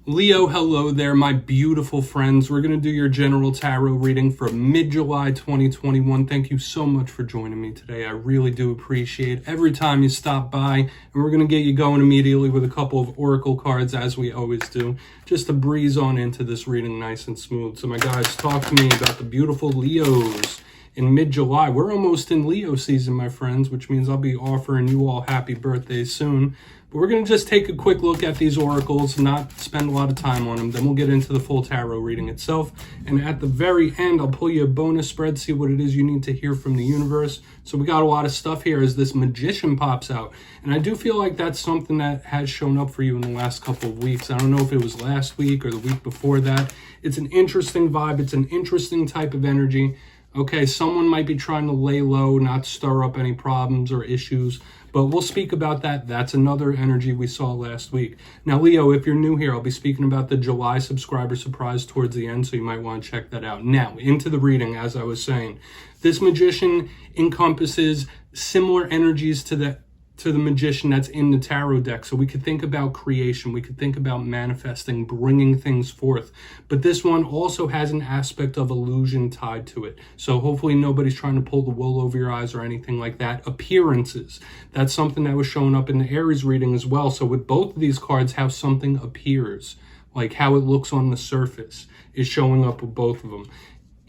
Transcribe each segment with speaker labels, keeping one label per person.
Speaker 1: Leo, hello there, my beautiful friends. We're going to do your general tarot reading for mid-July 2021. Thank you so much for joining me today. I really do appreciate every time you stop by. And we're going to get you going immediately with a couple of oracle cards, as we always do, just to breeze on into this reading nice and smooth. So my guys, talk to me about the beautiful Leos in mid-July. We're almost in Leo season, my friends, which means I'll be offering you all happy birthdays soon. But we're going to just take a quick look at these oracles, not spend a lot of time on them. Then we'll get into the full tarot reading itself. And at the very end, I'll pull you a bonus spread, see what it is you need to hear from the universe. So we got a lot of stuff here as this magician pops out. And I do feel like that's something that has shown up for you in the last couple of weeks. I don't know if it was last week or the week before that. It's an interesting vibe. It's an interesting type of energy. Okay, someone might be trying to lay low, not stir up any problems or issues, but we'll speak about that. That's another energy we saw last week. Now, Leo, if you're new here, I'll be speaking about the July subscriber surprise towards the end, so you might want to check that out. Now, into the reading, as I was saying. This magician encompasses similar energies to the magician that's in the tarot deck. So we could think about creation, we could think about manifesting, bringing things forth. But this one also has an aspect of illusion tied to it. So hopefully nobody's trying to pull the wool over your eyes or anything like that. Appearances, that's something that was showing up in the Aries reading as well. So with both of these cards, how something appears, like how it looks on the surface, is showing up with both of them.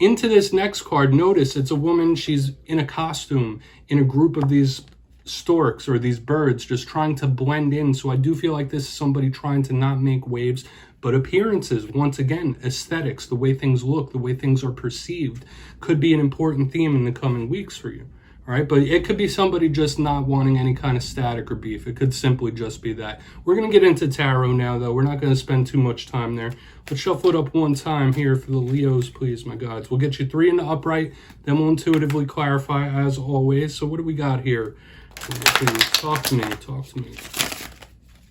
Speaker 1: Into this next card, notice it's a woman, she's in a costume, in a group of these storks or these birds, just trying to blend in. So I do feel like this is somebody trying to not make waves, but appearances, once again, aesthetics, the way things look, the way things are perceived, could be an important theme in the coming weeks for you. All right, but it could be somebody just not wanting any kind of static or beef. It could simply just be that. We're going to get into tarot now, though. We're not going to spend too much time there. Let's shuffle it up one time here for the Leos, please, my gods. We'll get you 3 in the upright, then we'll intuitively clarify as always. So what do we got here? Please, talk to me.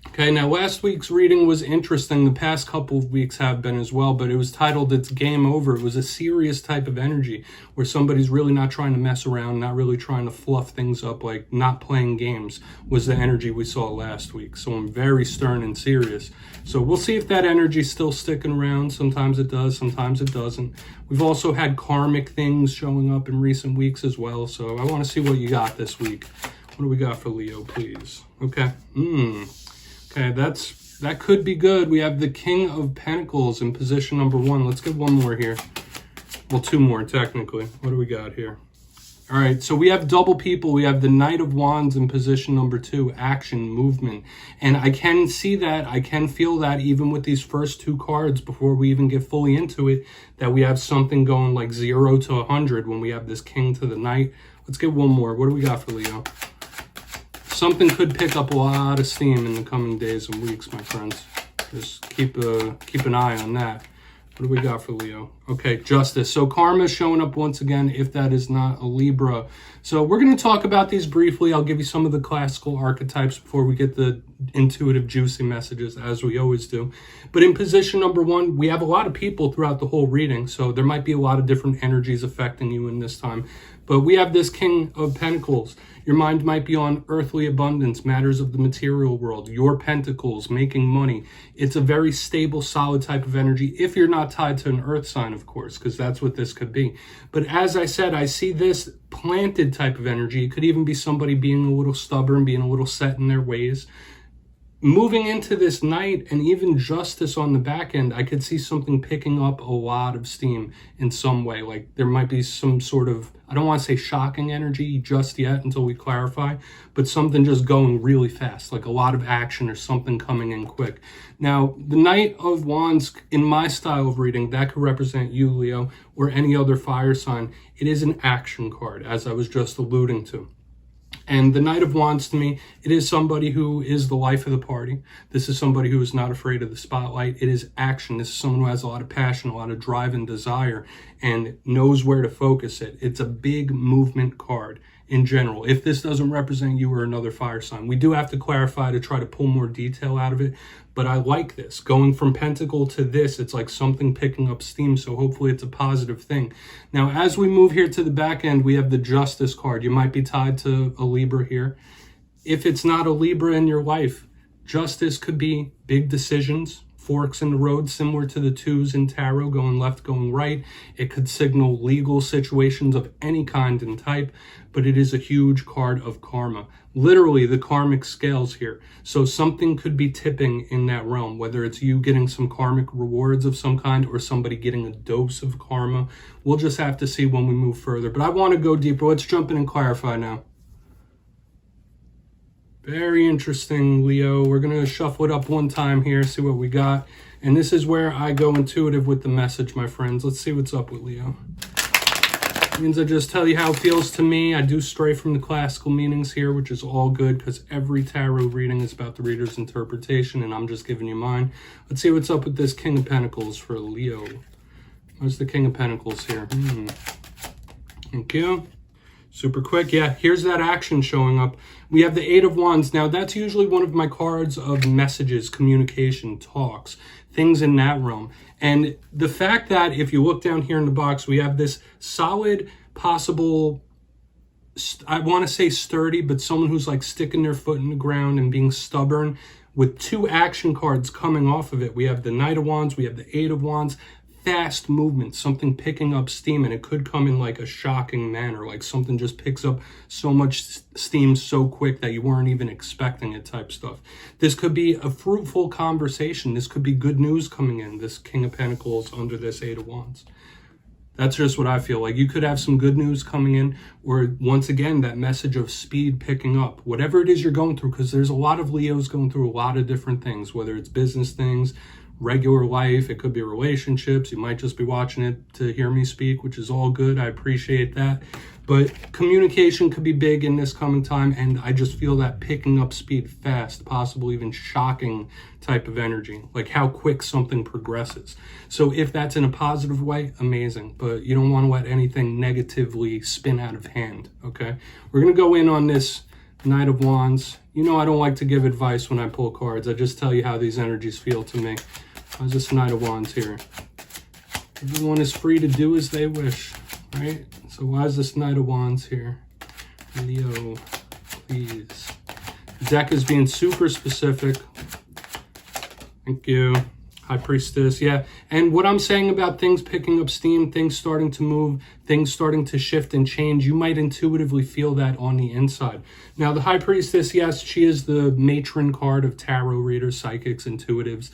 Speaker 1: Okay, now last week's reading was interesting. The past couple of weeks have been as well, but it was titled It's Game Over. It was a serious type of energy where somebody's really not trying to mess around, not really trying to fluff things up, like not playing games was the energy we saw last week. So I'm very stern and serious. So we'll see if that energy's still sticking around. Sometimes it does, sometimes it doesn't. We've also had karmic things showing up in recent weeks as well. So I want to see what you got this week. What do we got for Leo, please? Okay. Okay, that could be good. We have the King of Pentacles in position number 1. Let's get one more here. Well, 2 more, technically. What do we got here? All right, so we have double people. We have the Knight of Wands in position number 2, action, movement. And I can see that, I can feel that even with these first 2 cards before we even get fully into it, that we have something going like 0 to 100 when we have this King to the Knight. Let's get one more. What do we got for Leo? Something could pick up a lot of steam in the coming days and weeks, my friends. Just keep an eye on that. What do we got for Leo? Okay, Justice. So karma is showing up once again, if that is not a Libra. So we're going to talk about these briefly. I'll give you some of the classical archetypes before we get the intuitive, juicy messages, as we always do. But in position number 1, we have a lot of people throughout the whole reading, so there might be a lot of different energies affecting you in this time. But we have this King of Pentacles. Your mind might be on earthly abundance, matters of the material world, your pentacles, making money. It's a very stable, solid type of energy if you're not tied to an earth sign, of course, because that's what this could be. But as I said, I see this planted type of energy. It could even be somebody being a little stubborn, being a little set in their ways. Moving into this Knight and even Justice on the back end, I could see something picking up a lot of steam in some way. Like there might be some sort of, I don't want to say shocking energy just yet until we clarify, but something just going really fast, like a lot of action or something coming in quick. Now, the Knight of Wands, in my style of reading, that could represent you, Leo, or any other fire sign. It is an action card, as I was just alluding to. And the Knight of Wands, to me, it is somebody who is the life of the party. This is somebody who is not afraid of the spotlight. It is action. This is someone who has a lot of passion, a lot of drive and desire, and knows where to focus it. It's a big movement card in general. If this doesn't represent you or another fire sign, we do have to clarify to try to pull more detail out of it. But I like this. Going from Pentacle to this, it's like something picking up steam, so hopefully it's a positive thing. Now, as we move here to the back end, we have the Justice card. You might be tied to a Libra here. If it's not a Libra in your life, Justice could be big decisions, forks in the road, similar to the twos in tarot, going left, going right. It could signal legal situations of any kind and type, but it is a huge card of karma. Literally, the karmic scales here. So something could be tipping in that realm, whether it's you getting some karmic rewards of some kind or somebody getting a dose of karma. We'll just have to see when we move further. But I want to go deeper. Let's jump in and clarify now. Very interesting, Leo. We're going to shuffle it up one time here, see what we got. And this is where I go intuitive with the message, my friends. Let's see what's up with Leo. It means I just tell you how it feels to me. I do stray from the classical meanings here, which is all good because every tarot reading is about the reader's interpretation, and I'm just giving you mine. Let's see what's up with this King of Pentacles for Leo. Where's the King of Pentacles here? Thank you. Super quick. Yeah, here's that action showing up. We have the Eight of Wands. Now, that's usually one of my cards of messages, communication, talks, things in that realm. And the fact that if you look down here in the box, we have this solid, possible, I want to say sturdy, but someone who's like sticking their foot in the ground and being stubborn with two action cards coming off of it. We have the Knight of Wands, we have the Eight of Wands. Fast movement, something picking up steam, and it could come in like a shocking manner, like something just picks up so much steam so quick that you weren't even expecting it type stuff. This could be a fruitful conversation. This could be good news coming in, this King of Pentacles under this Eight of Wands. That's just what I feel like. You could have some good news coming in, or once again, that message of speed picking up. Whatever it is you're going through, because there's a lot of Leos going through a lot of different things, whether it's business things, regular life, it could be relationships. You might just be watching it to hear me speak, which is all good. I appreciate that. But communication could be big in this coming time, and I just feel that picking up speed fast, possible even shocking type of energy, like how quick something progresses. So if that's in a positive way, amazing, but you don't want to let anything negatively spin out of hand, okay? We're going to go in on this Knight of Wands. You know I don't like to give advice when I pull cards. I just tell you how these energies feel to me. How's this Knight of Wands here? Everyone is free to do as they wish, right? So why is this Knight of Wands here? Leo, please. The deck is being super specific. Thank you. High Priestess, yeah. And what I'm saying about things picking up steam, things starting to move, things starting to shift and change, you might intuitively feel that on the inside. Now, the High Priestess, yes, she is the matron card of tarot readers, psychics, intuitives.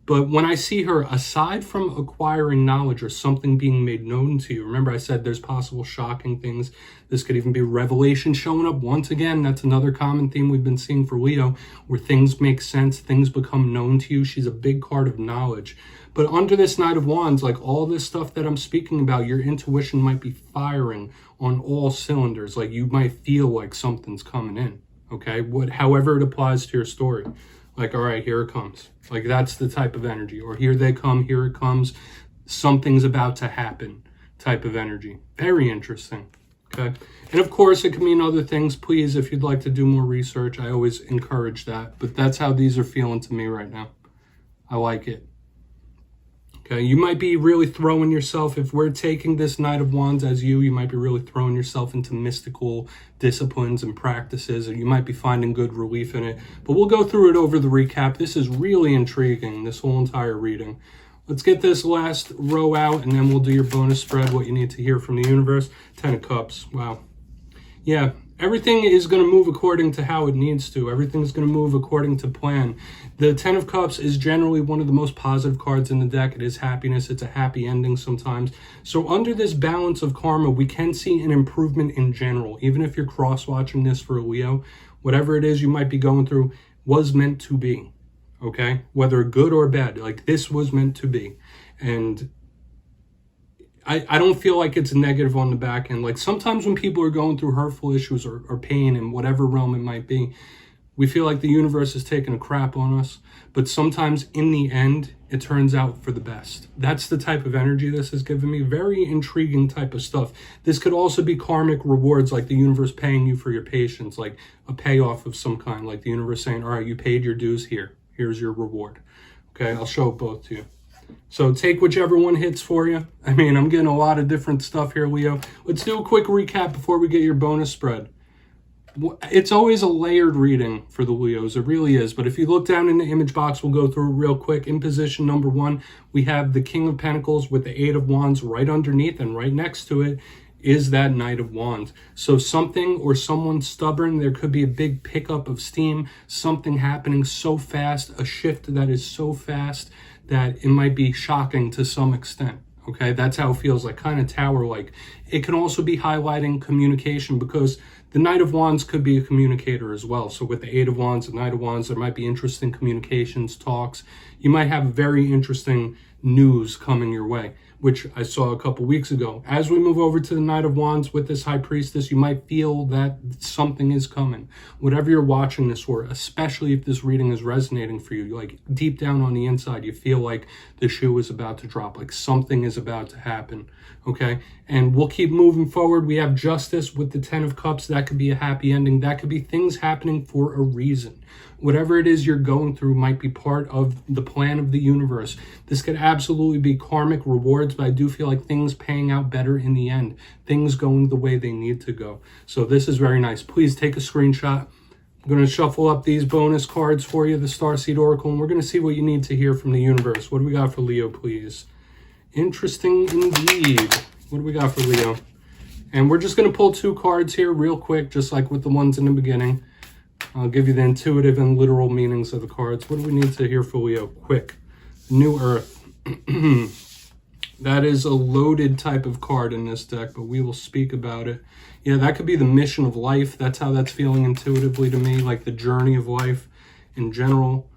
Speaker 1: But when I see her, aside from acquiring knowledge or something being made known to you, remember I said there's possible shocking things. This could even be revelation showing up. Once again, that's another common theme we've been seeing for Leo, where things make sense, things become known to you. She's a big card of knowledge. But under this Knight of Wands, like all this stuff that I'm speaking about, your intuition might be firing on all cylinders. Like you might feel like something's coming in, okay? However it applies to your story. Like, all right, here it comes. Like, that's the type of energy. Or here they come, here it comes. Something's about to happen type of energy. Very interesting, okay? And, of course, it can mean other things. Please, if you'd like to do more research, I always encourage that. But that's how these are feeling to me right now. I like it. Okay, you might be really throwing yourself, if we're taking this Knight of Wands as you might be really throwing yourself into mystical disciplines and practices, and you might be finding good relief in it. But we'll go through it over the recap. This is really intriguing, this whole entire reading. Let's get this last row out, and then we'll do your bonus spread, what you need to hear from the universe. 10 of Cups, wow. Yeah, everything is going to move according to how it needs to. Everything's going to move according to plan. The 10 of Cups is generally one of the most positive cards in the deck. It is happiness. It's a happy ending sometimes. So under this balance of karma, we can see an improvement in general. Even if you're cross-watching this for a Leo, whatever it is you might be going through was meant to be, okay? Whether good or bad, like this was meant to be. And I don't feel like it's a negative on the back end. Like sometimes when people are going through hurtful issues or pain in whatever realm it might be, we feel like the universe is taking a crap on us. But sometimes in the end, it turns out for the best. That's the type of energy this has given me. Very intriguing type of stuff. This could also be karmic rewards, like the universe paying you for your patience, like a payoff of some kind, like the universe saying, all right, you paid your dues here. Here's your reward. Okay, I'll show it both to you. So take whichever one hits for you. I mean, I'm getting a lot of different stuff here, Leo. Let's do a quick recap before we get your bonus spread. It's always a layered reading for the Leos. It really is. But if you look down in the image box, we'll go through it real quick. In position number 1, we have the King of Pentacles with the 8 of Wands right underneath, and right next to it is that Knight of Wands. So something or someone stubborn, there could be a big pickup of steam, something happening so fast, a shift that is so fast that it might be shocking to some extent. Okay, that's how it feels, like kind of tower-like. It can also be highlighting communication, because the Knight of Wands could be a communicator as well. So with the 8 of Wands and Knight of Wands, there might be interesting communications, talks. You might have very interesting news coming your way, which I saw a couple weeks ago. As we move over to the Knight of Wands with this High Priestess, you might feel that something is coming. Whatever you're watching this for, especially if this reading is resonating for you, like deep down on the inside, you feel like the shoe is about to drop, like something is about to happen, okay? And we'll keep moving forward. We have Justice with the 10 of Cups. That could be a happy ending. That could be things happening for a reason. Whatever it is you're going through might be part of the plan of the universe. This could absolutely be karmic rewards, but I do feel like things paying out better in the end, things going the way they need to go. So this is very nice. Please take a screenshot. I'm going to shuffle up these bonus cards for you, the Starseed Oracle, and we're going to see what you need to hear from the universe. What do we got for Leo, please? Interesting indeed. What do we got for Leo? And we're just going to pull 2 cards here real quick, just like with the ones in the beginning. I'll give you the intuitive and literal meanings of the cards. What do we need to hear for Leo? Quick. New Earth. That is a loaded type of card in this deck, but we will speak about it. Yeah, that could be the mission of life. That's how that's feeling intuitively to me, like the journey of life in general.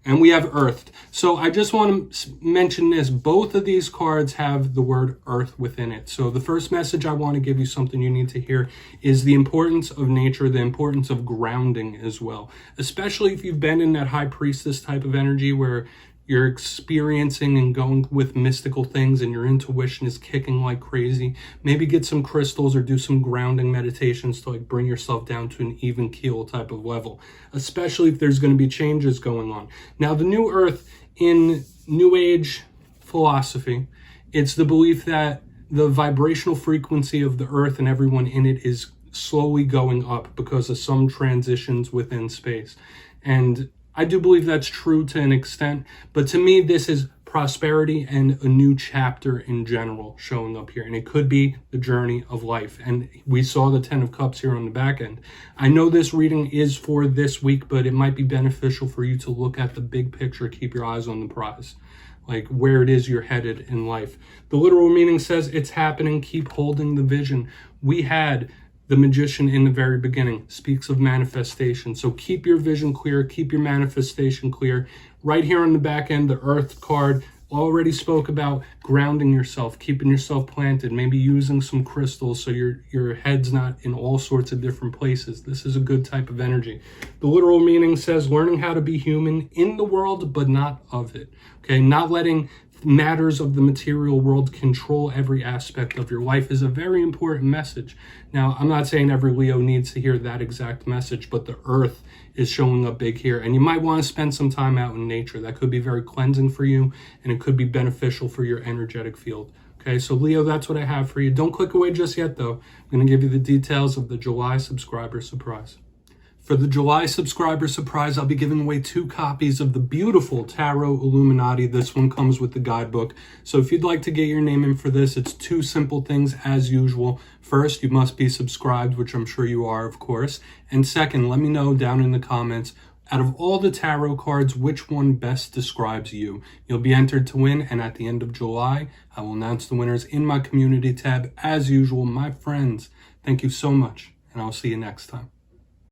Speaker 1: And we have Earthed. So I just want to mention this. Both of these cards have the word Earth within it. So the first message I want to give you, something you need to hear, is the importance of nature, the importance of grounding as well. Especially if you've been in that High Priestess type of energy where you're experiencing and going with mystical things and your intuition is kicking like crazy. Maybe get some crystals or do some grounding meditations to like bring yourself down to an even keel type of level, especially if there's going to be changes going on. Now, the New Earth in New Age philosophy, it's the belief that the vibrational frequency of the Earth and everyone in it is slowly going up because of some transitions within space. And I do believe that's true to an extent, but to me, this is prosperity and a new chapter in general showing up here. And it could be the journey of life. And we saw the 10 of Cups here on the back end. I know this reading is for this week, but it might be beneficial for you to look at the big picture, keep your eyes on the prize, like where it is you're headed in life. The literal meaning says it's happening, keep holding the vision. We had the Magician in the very beginning, speaks of manifestation. So keep your vision clear, keep your manifestation clear. Right here on the back end, the Earth card already spoke about grounding yourself, keeping yourself planted, maybe using some crystals so your head's not in all sorts of different places. This is a good type of energy. The literal meaning says learning how to be human in the world, but not of it. Okay, not letting matters of the material world control every aspect of your life is a very important message. Now, I'm not saying every Leo needs to hear that exact message, but the Earth is showing up big here. And you might want to spend some time out in nature. That could be very cleansing for you, and it could be beneficial for your energetic field. Okay, so Leo, that's what I have for you. Don't click away just yet, though. I'm going to give you the details of the July subscriber surprise. For the July subscriber surprise, I'll be giving away 2 copies of the beautiful Tarot Illuminati. This one comes with the guidebook. So if you'd like to get your name in for this, it's 2 simple things as usual. First, you must be subscribed, which I'm sure you are, of course. And second, let me know down in the comments, out of all the tarot cards, which one best describes you. You'll be entered to win, and at the end of July, I will announce the winners in my community tab. As usual, my friends, thank you so much, and I'll see you next time.